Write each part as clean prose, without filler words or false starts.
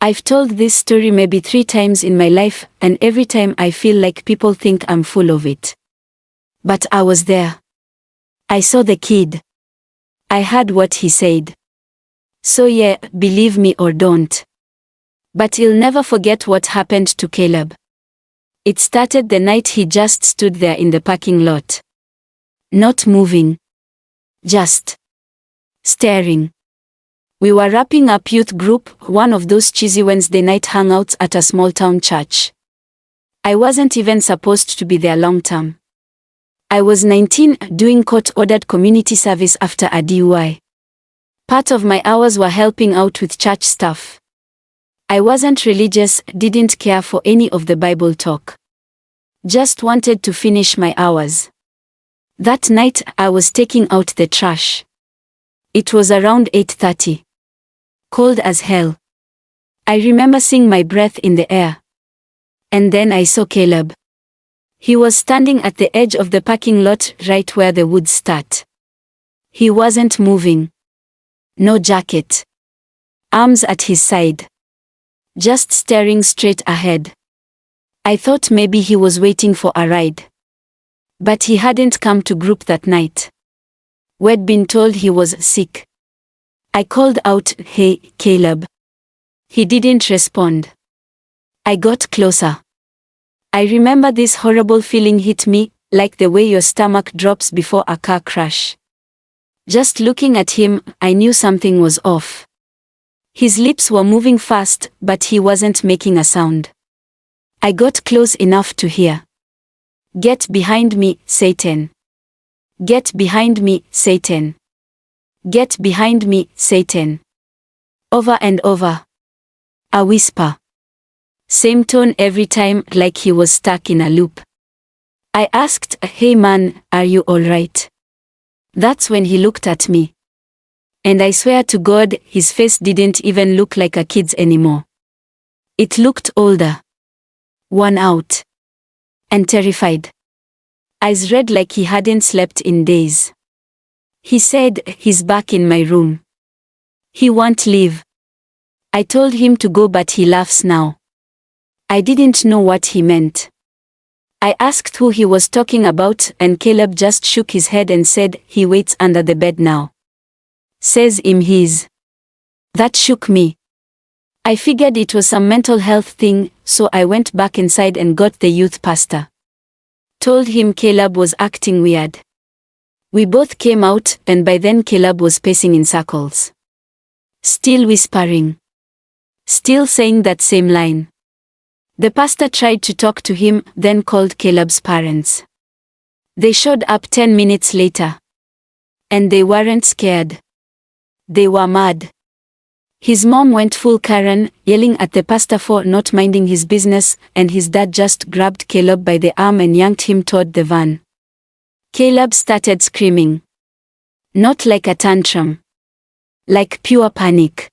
I've told this story maybe 3 times in my life, and every time I feel like people think I'm full of it. But I was there. I saw the kid. I heard what he said. So yeah, believe me or don't. But you'll never forget what happened to Caleb. It started the night he just stood there in the parking lot. Not moving. Just staring. We were wrapping up youth group, one of those cheesy Wednesday night hangouts at a small town church. I wasn't even supposed to be there long term. I was 19, doing court-ordered community service after a DUI. Part of my hours were helping out with church stuff. I wasn't religious, didn't care for any of the Bible talk. Just wanted to finish my hours. That night, I was taking out the trash. It was around 8:30. Cold as hell. I remember seeing my breath in the air. And then I saw Caleb. He was standing at the edge of the parking lot, right where the woods start. He wasn't moving. No jacket. Arms at his side. Just staring straight ahead. I thought maybe he was waiting for a ride. But he hadn't come to group that night. We'd been told he was sick. I called out, "Hey, Caleb." He didn't respond. I got closer. I remember this horrible feeling hit me, like the way your stomach drops before a car crash. Just looking at him, I knew something was off. His lips were moving fast, but he wasn't making a sound. I got close enough to hear. "Get behind me, Satan. Get behind me, Satan. Get behind me, Satan." Over and over. A whisper. Same tone every time, like he was stuck in a loop. I asked, "Hey man, are you alright?" That's when he looked at me. And I swear to God, his face didn't even look like a kid's anymore. It looked older. Worn out. And terrified. Eyes red like he hadn't slept in days. He said, "He's back in my room. He won't leave." I told him to go, but he laughs now. I didn't know what he meant. I asked who he was talking about, and Caleb just shook his head and said, "He waits under the bed now. Says him he's." That shook me. I figured it was some mental health thing, so I went back inside and got the youth pastor. Told him Caleb was acting weird. We both came out, and by then Caleb was pacing in circles. Still whispering. Still saying that same line. The pastor tried to talk to him, then called Caleb's parents. They showed up 10 minutes later. And they weren't scared. They were mad. His mom went full Karen, yelling at the pastor for not minding his business, and his dad just grabbed Caleb by the arm and yanked him toward the van. Caleb started screaming. Not like a tantrum. Like pure panic.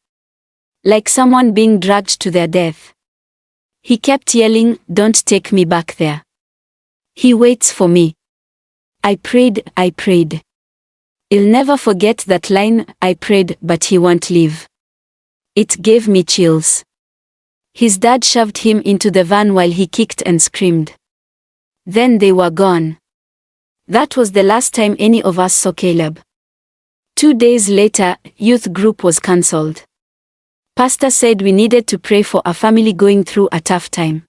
Like someone being dragged to their death. He kept yelling, "Don't take me back there. He waits for me." I prayed. I'll never forget that line, I prayed, but he won't leave. It gave me chills. His dad shoved him into the van while he kicked and screamed. Then they were gone. That was the last time any of us saw Caleb. 2 days later, youth group was cancelled. Pastor said we needed to pray for a family going through a tough time.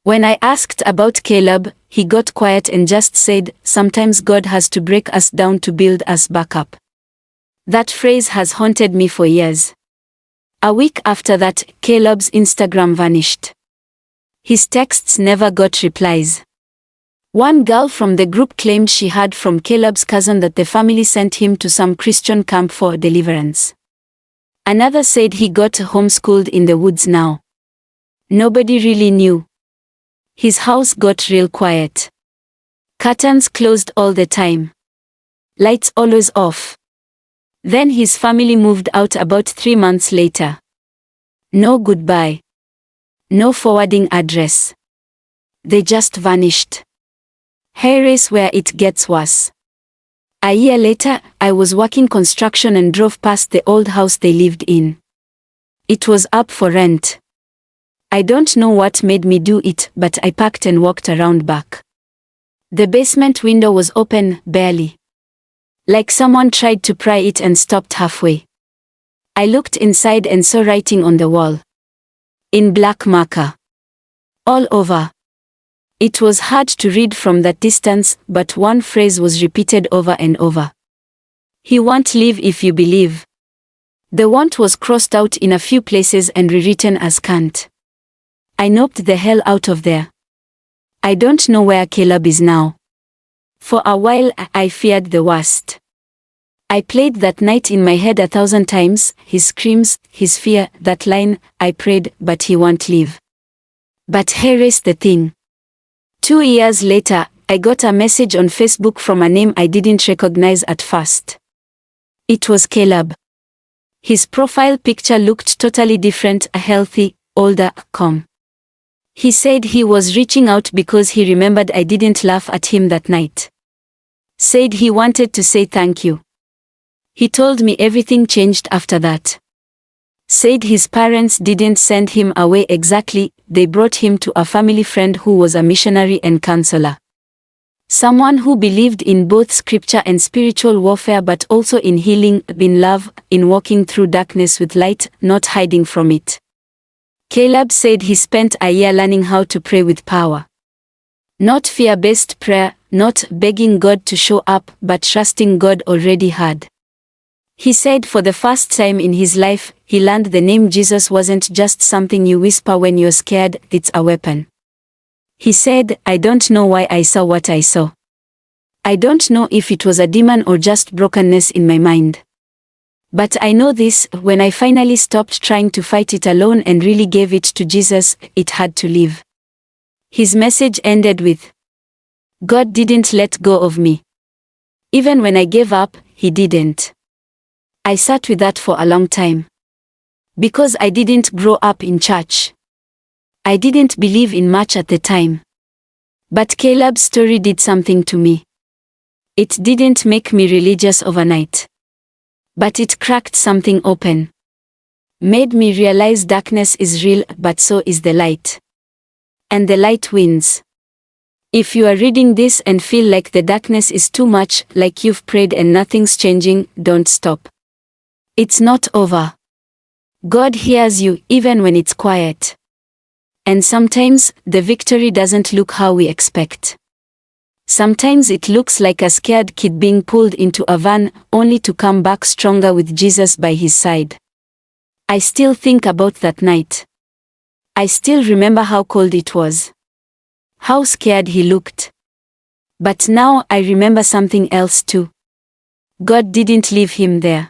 When I asked about Caleb, he got quiet and just said, "Sometimes God has to break us down to build us back up." That phrase has haunted me for years. A week after that, Caleb's Instagram vanished. His texts never got replies. One girl from the group claimed she heard from Caleb's cousin that the family sent him to some Christian camp for deliverance. Another said he got homeschooled in the woods now. Nobody really knew. His house got real quiet. Curtains closed all the time. Lights always off. Then his family moved out about 3 months later. No goodbye. No forwarding address. They just vanished. Here's where it gets worse. A year later, I was working construction and drove past the old house they lived in. It was up for rent. I don't know what made me do it, but I packed and walked around back. The basement window was open, barely. Like someone tried to pry it and stopped halfway. I looked inside and saw writing on the wall. In black marker. All over. It was hard to read from that distance, but one phrase was repeated over and over. He won't leave if you believe. The want was crossed out in a few places and rewritten as can't. I noped the hell out of there. I don't know where Caleb is now. For a while I feared the worst. I played that night in my head 1,000 times, his screams, his fear, that line. I prayed, but he won't leave. But here's the thing. 2 years later, I got a message on Facebook from a name I didn't recognize at first. It was Caleb. His profile picture looked totally different, a healthy, older, calm. He said he was reaching out because he remembered I didn't laugh at him that night. Said he wanted to say thank you. He told me everything changed after that. Said his parents didn't send him away exactly, they brought him to a family friend who was a missionary and counselor. Someone who believed in both scripture and spiritual warfare, but also in healing, in love, in walking through darkness with light, not hiding from it. Caleb said he spent a year learning how to pray with power. Not fear-based prayer, not begging God to show up, but trusting God already had. He said for the first time in his life, he learned the name Jesus wasn't just something you whisper when you're scared, it's a weapon. He said, I don't know why I saw what I saw. I don't know if it was a demon or just brokenness in my mind. But I know this, when I finally stopped trying to fight it alone and really gave it to Jesus, it had to leave. His message ended with, God didn't let go of me. Even when I gave up, he didn't. I sat with that for a long time. Because I didn't grow up in church. I didn't believe in much at the time. But Caleb's story did something to me. It didn't make me religious overnight. But it cracked something open. Made me realize darkness is real, but so is the light. And the light wins. If you are reading this and feel like the darkness is too much, like you've prayed and nothing's changing, don't stop. It's not over. God hears you even when it's quiet. And sometimes, the victory doesn't look how we expect. Sometimes it looks like a scared kid being pulled into a van, only to come back stronger with Jesus by his side. I still think about that night. I still remember how cold it was. How scared he looked. But now I remember something else too. God didn't leave him there.